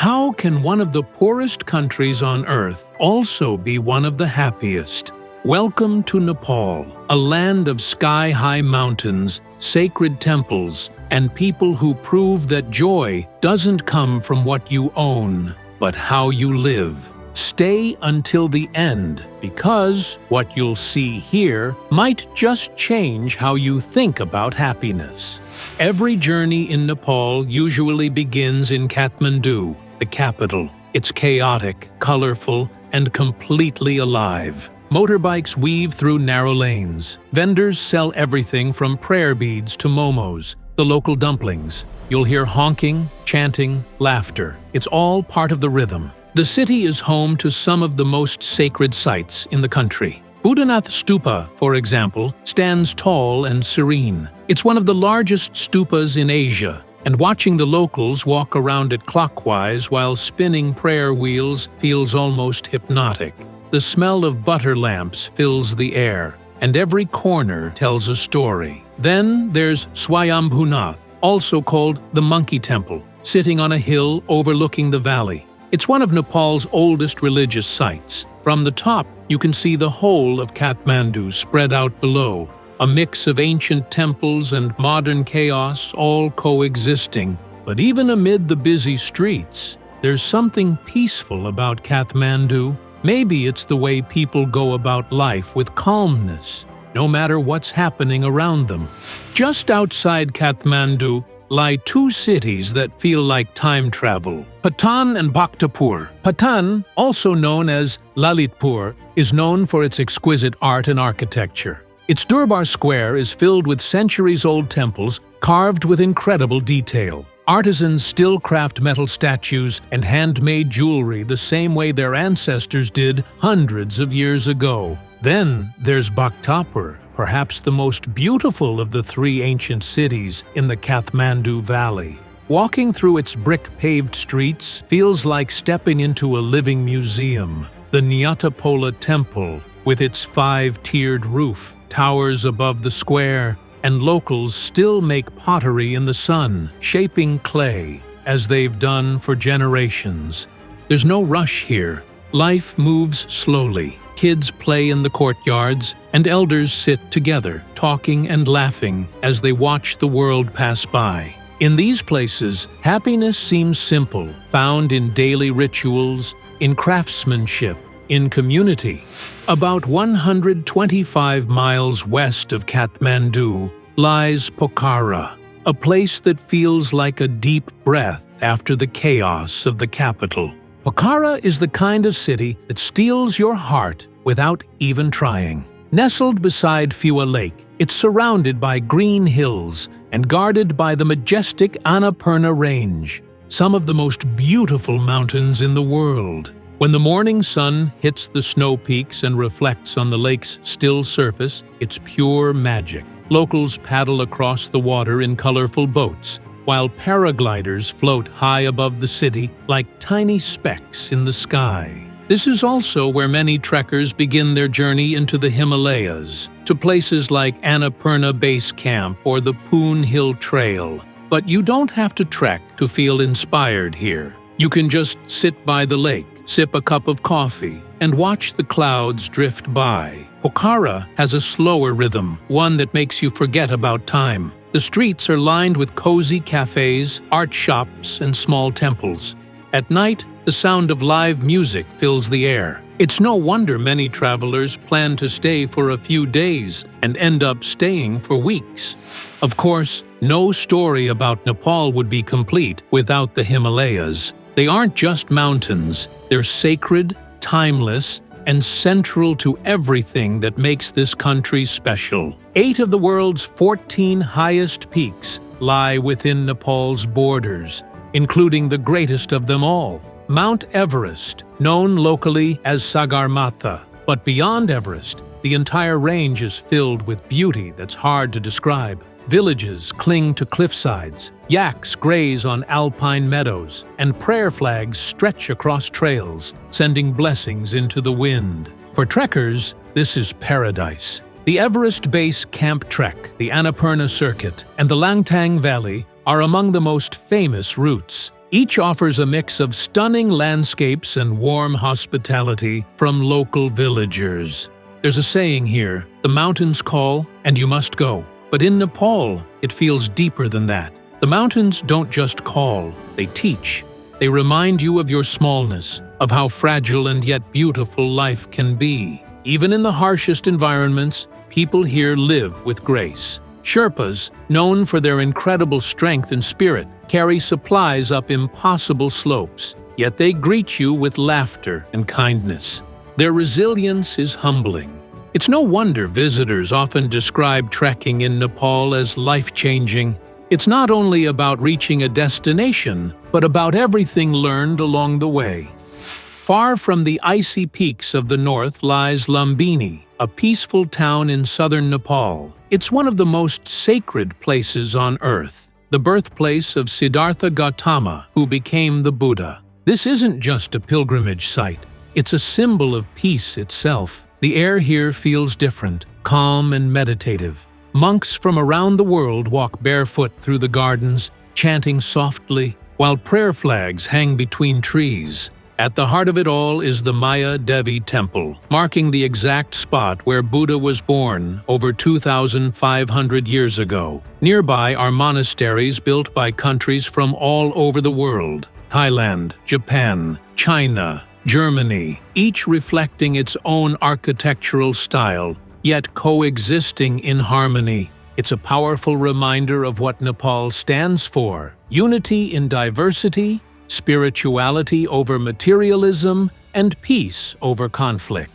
How can one of the poorest countries on Earth also be one of the happiest? Welcome to Nepal, a land of sky-high mountains, sacred temples, and people who prove that joy doesn't come from what you own, but how you live. Stay until the end, because what you'll see here might just change how you think about happiness. Every journey in Nepal usually begins in Kathmandu, the capital. It's chaotic, colorful, and completely alive. Motorbikes weave through narrow lanes. Vendors sell everything from prayer beads to momos, the local dumplings. You'll hear honking, chanting, laughter. It's all part of the rhythm. The city is home to some of the most sacred sites in the country. Buddhanath Stupa, for example, stands tall and serene. It's one of the largest stupas in Asia, and watching the locals walk around it clockwise while spinning prayer wheels feels almost hypnotic. The smell of butter lamps fills the air, and every corner tells a story. Then there's Swayambhunath, also called the Monkey Temple, sitting on a hill overlooking the valley. It's one of Nepal's oldest religious sites. From the top, you can see the whole of Kathmandu spread out below, a mix of ancient temples and modern chaos all coexisting. But even amid the busy streets, there's something peaceful about Kathmandu. Maybe it's the way people go about life with calmness, no matter what's happening around them. Just outside Kathmandu lie two cities that feel like time travel: Patan and Bhaktapur. Patan, also known as Lalitpur, is known for its exquisite art and architecture. Its Durbar Square is filled with centuries-old temples carved with incredible detail. Artisans still craft metal statues and handmade jewelry the same way their ancestors did hundreds of years ago. Then there's Bhaktapur, perhaps the most beautiful of the three ancient cities in the Kathmandu Valley. Walking through its brick-paved streets feels like stepping into a living museum. The Nyatapola Temple, with its 5-tiered roof, towers above the square, and locals still make pottery in the sun, shaping clay, as they've done for generations. There's no rush here. Life moves slowly. Kids play in the courtyards, and elders sit together, talking and laughing as they watch the world pass by. In these places, happiness seems simple, found in daily rituals, in craftsmanship, in community. About 125 miles west of Kathmandu lies Pokhara, a place that feels like a deep breath after the chaos of the capital. Pokhara is the kind of city that steals your heart without even trying. Nestled beside Phua Lake, it's surrounded by green hills and guarded by the majestic Annapurna Range, some of the most beautiful mountains in the world. When the morning sun hits the snow peaks and reflects on the lake's still surface, it's pure magic. Locals paddle across the water in colorful boats, while paragliders float high above the city like tiny specks in the sky. This is also where many trekkers begin their journey into the Himalayas, to places like Annapurna Base Camp or the Poon Hill Trail. But you don't have to trek to feel inspired here. You can just sit by the lake, sip a cup of coffee, and watch the clouds drift by. Pokhara has a slower rhythm, one that makes you forget about time. The streets are lined with cozy cafes, art shops, and small temples. At night, the sound of live music fills the air. It's no wonder many travelers plan to stay for a few days and end up staying for weeks. Of course, no story about Nepal would be complete without the Himalayas. They aren't just mountains, they're sacred, timeless, and central to everything that makes this country special. 8 of the world's 14 highest peaks lie within Nepal's borders, including the greatest of them all, Mount Everest, known locally as Sagarmatha. But beyond Everest, the entire range is filled with beauty that's hard to describe. Villages cling to cliffsides, yaks graze on alpine meadows, and prayer flags stretch across trails, sending blessings into the wind. For trekkers, this is paradise. The Everest Base Camp Trek, the Annapurna Circuit, and the Langtang Valley are among the most famous routes. Each offers a mix of stunning landscapes and warm hospitality from local villagers. There's a saying here, the mountains call and you must go. But in Nepal, it feels deeper than that. The mountains don't just call, they teach. They remind you of your smallness, of how fragile and yet beautiful life can be. Even in the harshest environments, people here live with grace. Sherpas, known for their incredible strength and spirit, carry supplies up impossible slopes, yet they greet you with laughter and kindness. Their resilience is humbling. It's no wonder visitors often describe trekking in Nepal as life-changing. It's not only about reaching a destination, but about everything learned along the way. Far from the icy peaks of the north lies Lumbini, a peaceful town in southern Nepal. It's one of the most sacred places on earth, the birthplace of Siddhartha Gautama, who became the Buddha. This isn't just a pilgrimage site, it's a symbol of peace itself. The air here feels different, calm and meditative. Monks from around the world walk barefoot through the gardens, chanting softly, while prayer flags hang between trees. At the heart of it all is the Maya Devi Temple, marking the exact spot where Buddha was born over 2,500 years ago. Nearby are monasteries built by countries from all over the world: Thailand, Japan, China, Germany, each reflecting its own architectural style, yet coexisting in harmony. It's a powerful reminder of what Nepal stands for: unity in diversity, spirituality over materialism, and peace over conflict.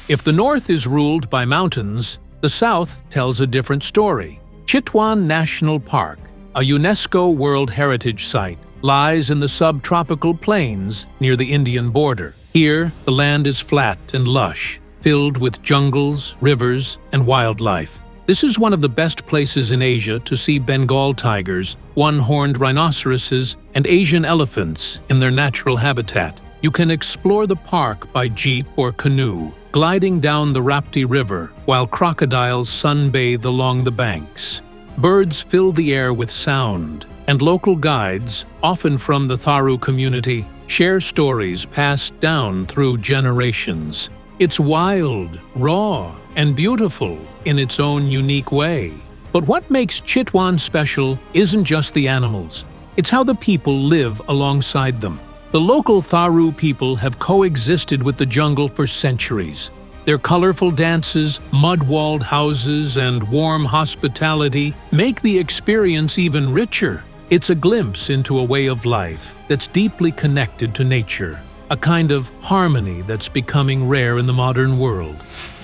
If the north is ruled by mountains, the south tells a different story. Chitwan National Park, a UNESCO World Heritage Site, lies in the subtropical plains near the Indian border. Here, the land is flat and lush, filled with jungles, rivers, and wildlife. This is one of the best places in Asia to see Bengal tigers, one-horned rhinoceroses, and Asian elephants in their natural habitat. You can explore the park by jeep or canoe, gliding down the Rapti River, while crocodiles sunbathe along the banks. Birds fill the air with sound, and local guides, often from the Tharu community, share stories passed down through generations. It's wild, raw, and beautiful in its own unique way. But what makes Chitwan special isn't just the animals, it's how the people live alongside them. The local Tharu people have coexisted with the jungle for centuries. Their colorful dances, mud-walled houses, and warm hospitality make the experience even richer. It's a glimpse into a way of life that's deeply connected to nature, a kind of harmony that's becoming rare in the modern world.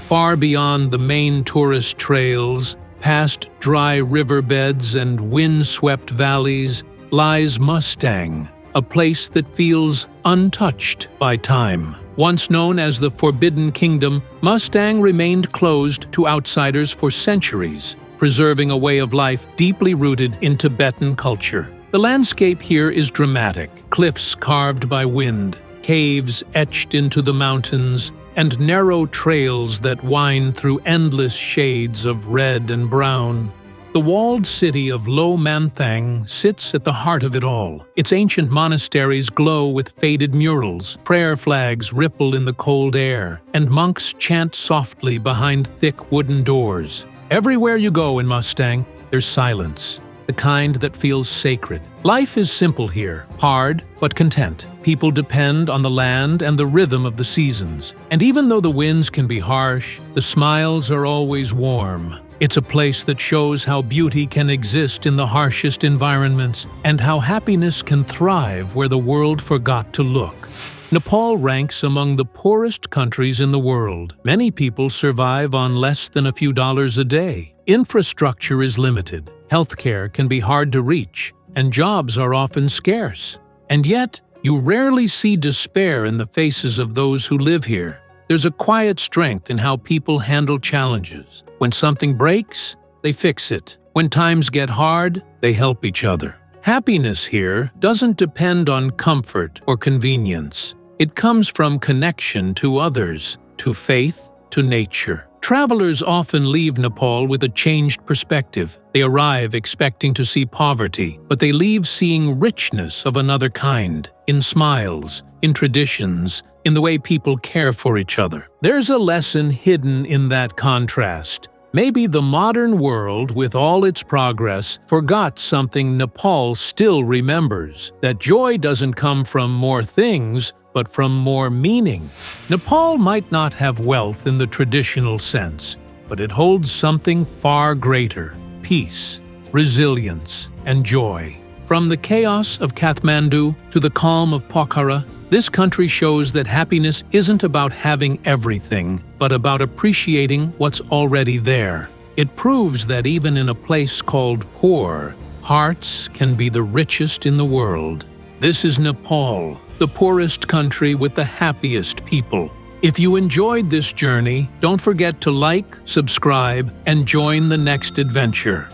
Far beyond the main tourist trails, past dry riverbeds and wind-swept valleys, lies Mustang, a place that feels untouched by time. Once known as the Forbidden Kingdom, Mustang remained closed to outsiders for centuries, preserving a way of life deeply rooted in Tibetan culture. The landscape here is dramatic: cliffs carved by wind, caves etched into the mountains, and narrow trails that wind through endless shades of red and brown. The walled city of Lo Manthang sits at the heart of it all. Its ancient monasteries glow with faded murals, prayer flags ripple in the cold air, and monks chant softly behind thick wooden doors. Everywhere you go in Mustang, there's silence, the kind that feels sacred. Life is simple here, hard but content. People depend on the land and the rhythm of the seasons. And even though the winds can be harsh, the smiles are always warm. It's a place that shows how beauty can exist in the harshest environments and how happiness can thrive where the world forgot to look. Nepal ranks among the poorest countries in the world. Many people survive on less than a few dollars a day. Infrastructure is limited, healthcare can be hard to reach, and jobs are often scarce. And yet, you rarely see despair in the faces of those who live here. There's a quiet strength in how people handle challenges. When something breaks, they fix it. When times get hard, they help each other. Happiness here doesn't depend on comfort or convenience. It comes from connection to others, to faith, to nature. Travelers often leave Nepal with a changed perspective. They arrive expecting to see poverty, but they leave seeing richness of another kind, in smiles, in traditions, in the way people care for each other. There's a lesson hidden in that contrast. Maybe the modern world, with all its progress, forgot something Nepal still remembers: that joy doesn't come from more things, but from more meaning. Nepal might not have wealth in the traditional sense, but it holds something far greater: peace, resilience, and joy. From the chaos of Kathmandu to the calm of Pokhara, this country shows that happiness isn't about having everything, but about appreciating what's already there. It proves that even in a place called poor, hearts can be the richest in the world. This is Nepal, the poorest country with the happiest people. If you enjoyed this journey, don't forget to like, subscribe, and join the next adventure.